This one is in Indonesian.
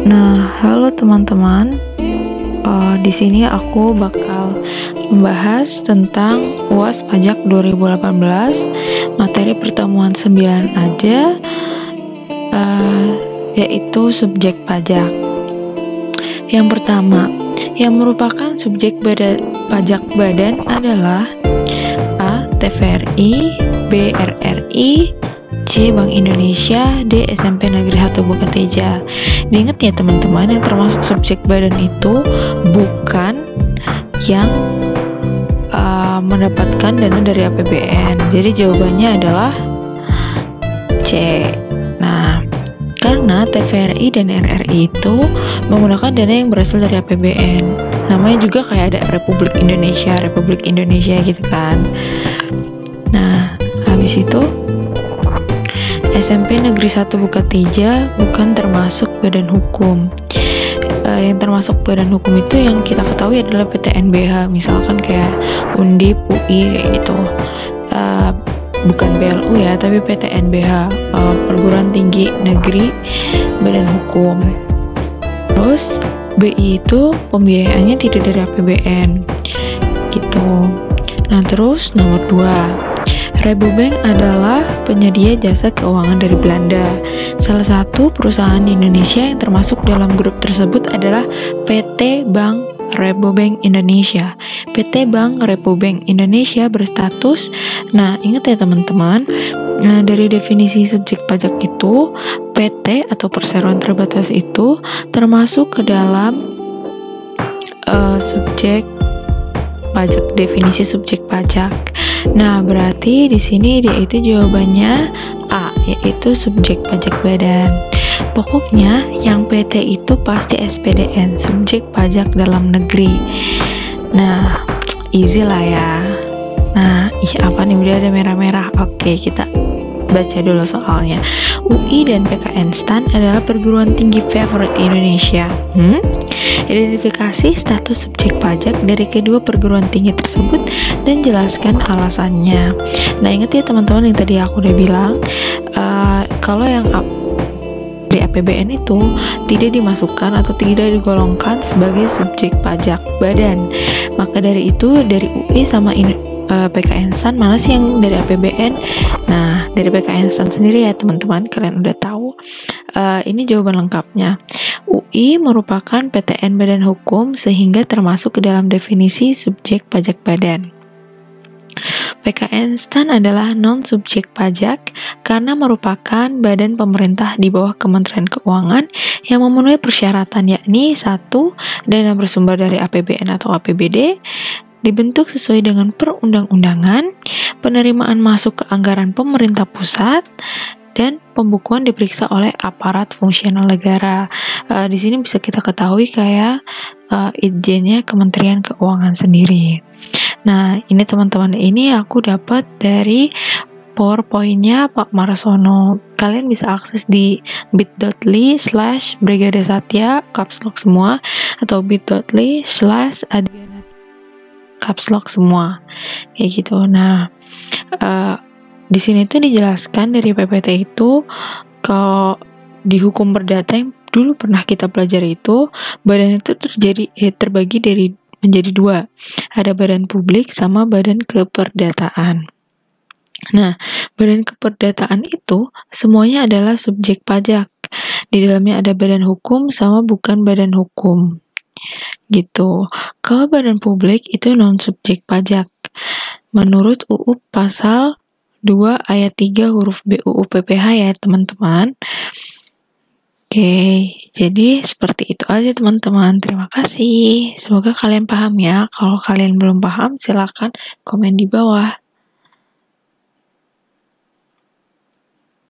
Nah, halo teman-teman. Di sini aku bakal membahas tentang UAS Pajak 2018, materi pertemuan 9 aja, yaitu subjek pajak. Yang pertama, yang merupakan subjek pajak badan adalah A. TVRI, B. RRI, C. Bank Indonesia, D. SMP Negeri 1 Bukateja. Diingat ya teman-teman, yang termasuk subjek badan itu bukan yang mendapatkan dana dari APBN. Jadi jawabannya adalah C. Nah, karena TVRI dan RRI itu menggunakan dana yang berasal dari APBN. Namanya juga kayak ada Republik Indonesia gitu kan. Nah, habis itu SMP Negeri 1 Bukateja bukan termasuk badan hukum. Yang termasuk badan hukum itu yang kita ketahui adalah PTNBH, misalkan kayak Undip, UI kayak gitu. Bukan BLU ya, tapi PTNBH, Perguruan Tinggi Negeri Badan Hukum. Terus BI itu pembiayaannya tidak dari APBN gitu. Nah, terus nomor 2, Rabobank adalah penyedia jasa keuangan dari Belanda. Salah satu perusahaan di Indonesia yang termasuk dalam grup tersebut adalah PT Bank Rabobank Indonesia. PT Bank Rabobank Indonesia berstatus, nah ingat ya teman-teman, dari definisi subjek pajak itu, PT atau perseroan terbatas itu termasuk ke dalam subjek pajak, definisi subjek pajak. Nah, berarti di sini dia itu jawabannya A, yaitu subjek pajak badan. Pokoknya yang PT itu pasti SPDN, subjek pajak dalam negeri. Nah, easy lah ya. Nah, apa nih, udah ada merah-merah. Oke, kita baca dulu soalnya. UI dan PKN STAN adalah perguruan tinggi favorit Indonesia. Identifikasi status subjek pajak dari kedua perguruan tinggi tersebut dan jelaskan alasannya. Nah, ingat ya teman-teman yang tadi aku udah bilang, kalau yang dari APBN itu tidak dimasukkan atau tidak digolongkan sebagai subjek pajak badan. Maka dari itu dari UI sama PKN STAN mana sih yang dari APBN? Nah, dari PKN STAN sendiri ya teman-teman, kalian udah tahu. Ini jawaban lengkapnya. UI merupakan PTN badan hukum sehingga termasuk ke dalam definisi subjek pajak badan. PKN STAN adalah non-subjek pajak karena merupakan badan pemerintah di bawah Kementerian Keuangan yang memenuhi persyaratan, yakni 1. Dana bersumber dari APBN atau APBD, dibentuk sesuai dengan perundang-undangan, penerimaan masuk ke anggaran pemerintah pusat, dan pembukuan diperiksa oleh aparat fungsional negara. Di sini bisa kita ketahui kayak izinnya Kementerian Keuangan sendiri. Nah, ini teman-teman, ini aku dapat dari PowerPoint-nya Pak Marsono. Kalian bisa akses di bit.ly/brigadesatya caps lock semua atau bit.ly/adriana caps lock semua kayak gitu. Nah, di sini tuh dijelaskan dari PPT itu, kalau di hukum perdata yang dulu pernah kita pelajari itu, badan itu terbagi menjadi 2. Ada badan publik sama badan keperdataan. Nah, badan keperdataan itu semuanya adalah subjek pajak. Di dalamnya ada badan hukum sama bukan badan hukum. Gitu. Kalau badan publik itu non subjek pajak. Menurut UU pasal 2 ayat 3 huruf B UU PPH ya teman-teman. Oke, jadi seperti itu aja teman-teman. Terima kasih. Semoga kalian paham ya. Kalau kalian belum paham, silakan komen di bawah.